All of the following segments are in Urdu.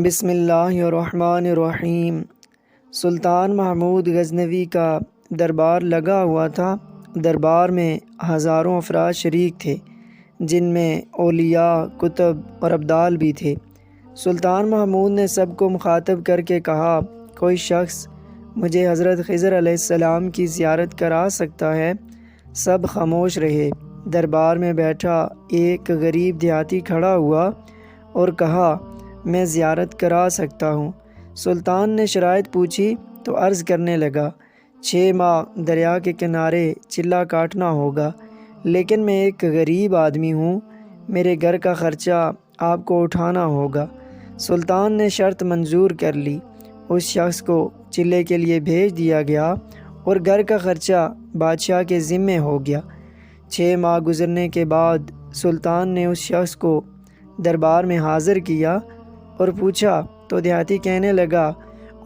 بسم اللہ الرحمن الرحیم۔ سلطان محمود غزنوی کا دربار لگا ہوا تھا۔ دربار میں ہزاروں افراد شریک تھے، جن میں اولیاء، کتب اور ابدال بھی تھے۔ سلطان محمود نے سب کو مخاطب کر کے کہا، کوئی شخص مجھے حضرت خضر علیہ السلام کی زیارت کرا سکتا ہے؟ سب خاموش رہے۔ دربار میں بیٹھا ایک غریب دیہاتی کھڑا ہوا اور کہا، میں زیارت کرا سکتا ہوں۔ سلطان نے شرائط پوچھی تو عرض کرنے لگا، 6 ماہ دریا کے کنارے چلہ کاٹنا ہوگا، لیکن میں ایک غریب آدمی ہوں، میرے گھر کا خرچہ آپ کو اٹھانا ہوگا۔ سلطان نے شرط منظور کر لی۔ اس شخص کو چلے کے لیے بھیج دیا گیا اور گھر کا خرچہ بادشاہ کے ذمے ہو گیا۔ 6 ماہ گزرنے کے بعد سلطان نے اس شخص کو دربار میں حاضر کیا اور پوچھا تو دیہاتی کہنے لگا،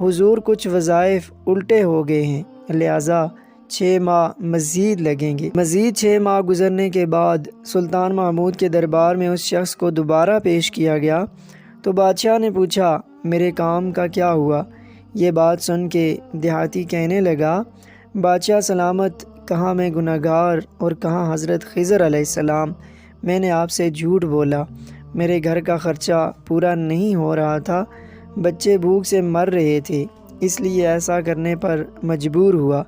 حضور کچھ وظائف الٹے ہو گئے ہیں، لہٰذا 6 ماہ مزید لگیں گے۔ مزید 6 ماہ گزرنے کے بعد سلطان محمود کے دربار میں اس شخص کو دوبارہ پیش کیا گیا تو بادشاہ نے پوچھا، میرے کام کا کیا ہوا؟ یہ بات سن کے دیہاتی کہنے لگا، بادشاہ سلامت، کہاں میں گناہ گار اور کہاں حضرت خضر علیہ السلام، میں نے آپ سے جھوٹ بولا، میرے گھر کا خرچہ پورا نہیں ہو رہا تھا، بچے بھوک سے مر رہے تھے، اس لیے ایسا کرنے پر مجبور ہوا۔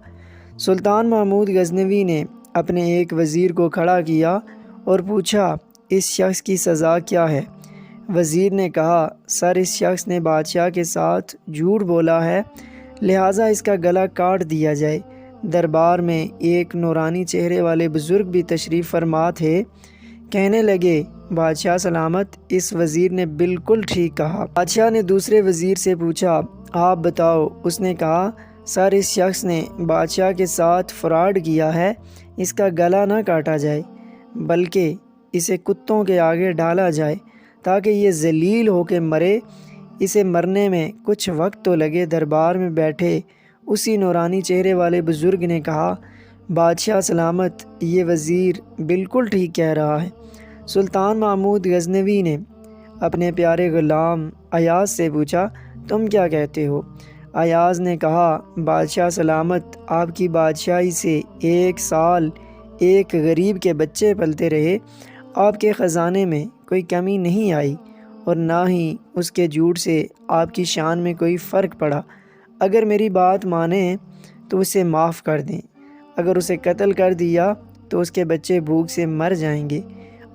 سلطان محمود غزنوی نے اپنے ایک وزیر کو کھڑا کیا اور پوچھا، اس شخص کی سزا کیا ہے؟ وزیر نے کہا، سر، اس شخص نے بادشاہ کے ساتھ جھوٹ بولا ہے، لہٰذا اس کا گلا کاٹ دیا جائے۔ دربار میں ایک نورانی چہرے والے بزرگ بھی تشریف فرما تھے۔ کہنے لگے، بادشاہ سلامت، اس وزیر نے بالکل ٹھیک کہا۔ بادشاہ نے دوسرے وزیر سے پوچھا، آپ بتاؤ۔ اس نے کہا، سر، اس شخص نے بادشاہ کے ساتھ فراڈ کیا ہے، اس کا گلا نہ کاٹا جائے بلکہ اسے کتوں کے آگے ڈالا جائے تاکہ یہ ذلیل ہو کے مرے، اسے مرنے میں کچھ وقت تو لگے۔ دربار میں بیٹھے اسی نورانی چہرے والے بزرگ نے کہا، بادشاہ سلامت، یہ وزیر بالکل ٹھیک کہہ رہا ہے۔ سلطان محمود غزنوی نے اپنے پیارے غلام ایاز سے پوچھا، تم کیا کہتے ہو؟ ایاز نے کہا، بادشاہ سلامت، آپ کی بادشاہی سے 1 سال ایک غریب کے بچے پلتے رہے، آپ کے خزانے میں کوئی کمی نہیں آئی اور نہ ہی اس کے جھوٹ سے آپ کی شان میں کوئی فرق پڑا۔ اگر میری بات مانیں تو اسے معاف کر دیں، اگر اسے قتل کر دیا تو اس کے بچے بھوک سے مر جائیں گے۔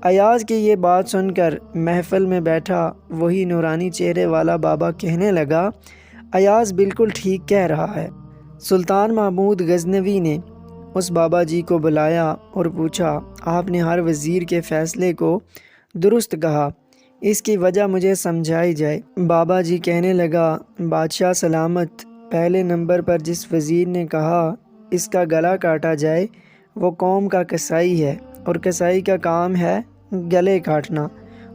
ایاز کی یہ بات سن کر محفل میں بیٹھا وہی نورانی چہرے والا بابا کہنے لگا، ایاز بالکل ٹھیک کہہ رہا ہے۔ سلطان محمود غزنوی نے اس بابا جی کو بلایا اور پوچھا، آپ نے ہر وزیر کے فیصلے کو درست کہا، اس کی وجہ مجھے سمجھائی جائے۔ بابا جی کہنے لگا، بادشاہ سلامت، پہلے نمبر پر جس وزیر نے کہا اس کا گلا کاٹا جائے وہ قوم کا قصائی ہے، اور قصائی کا کام ہے گلے کاٹنا۔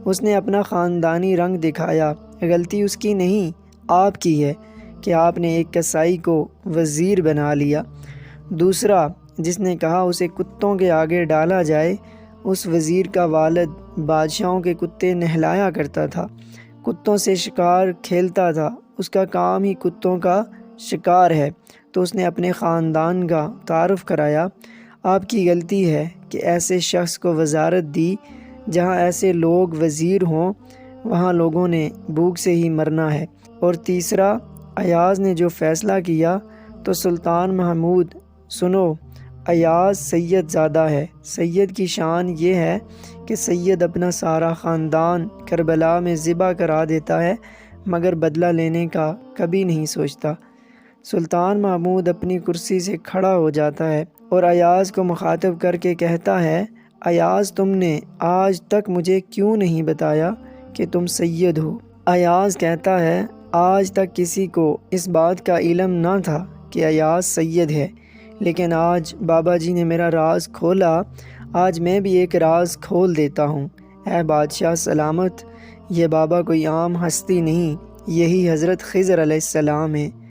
اس نے اپنا خاندانی رنگ دکھایا، غلطی اس کی نہیں، آپ کی ہے کہ آپ نے ایک قصائی کو وزیر بنا لیا۔ دوسرا، جس نے کہا اسے کتوں کے آگے ڈالا جائے، اس وزیر کا والد بادشاہوں کے کتے نہلایا کرتا تھا، کتوں سے شکار کھیلتا تھا، اس کا کام ہی کتوں کا شکار ہے، تو اس نے اپنے خاندان کا تعارف کرایا۔ آپ کی غلطی ہے کہ ایسے شخص کو وزارت دی، جہاں ایسے لوگ وزیر ہوں وہاں لوگوں نے بھوک سے ہی مرنا ہے۔ اور تیسرا، ایاز نے جو فیصلہ کیا تو سلطان محمود سنو، ایاز سید زادہ ہے۔ سید کی شان یہ ہے کہ سید اپنا سارا خاندان کربلا میں ذبح کرا دیتا ہے مگر بدلہ لینے کا کبھی نہیں سوچتا۔ سلطان محمود اپنی کرسی سے کھڑا ہو جاتا ہے اور ایاز کو مخاطب کر کے کہتا ہے، ایاز، تم نے آج تک مجھے کیوں نہیں بتایا کہ تم سید ہو؟ ایاز کہتا ہے، آج تک کسی کو اس بات کا علم نہ تھا کہ ایاز سید ہے، لیکن آج بابا جی نے میرا راز کھولا، آج میں بھی ایک راز کھول دیتا ہوں۔ اے بادشاہ سلامت، یہ بابا کوئی عام ہستی نہیں، یہی حضرت خضر علیہ السلام ہے۔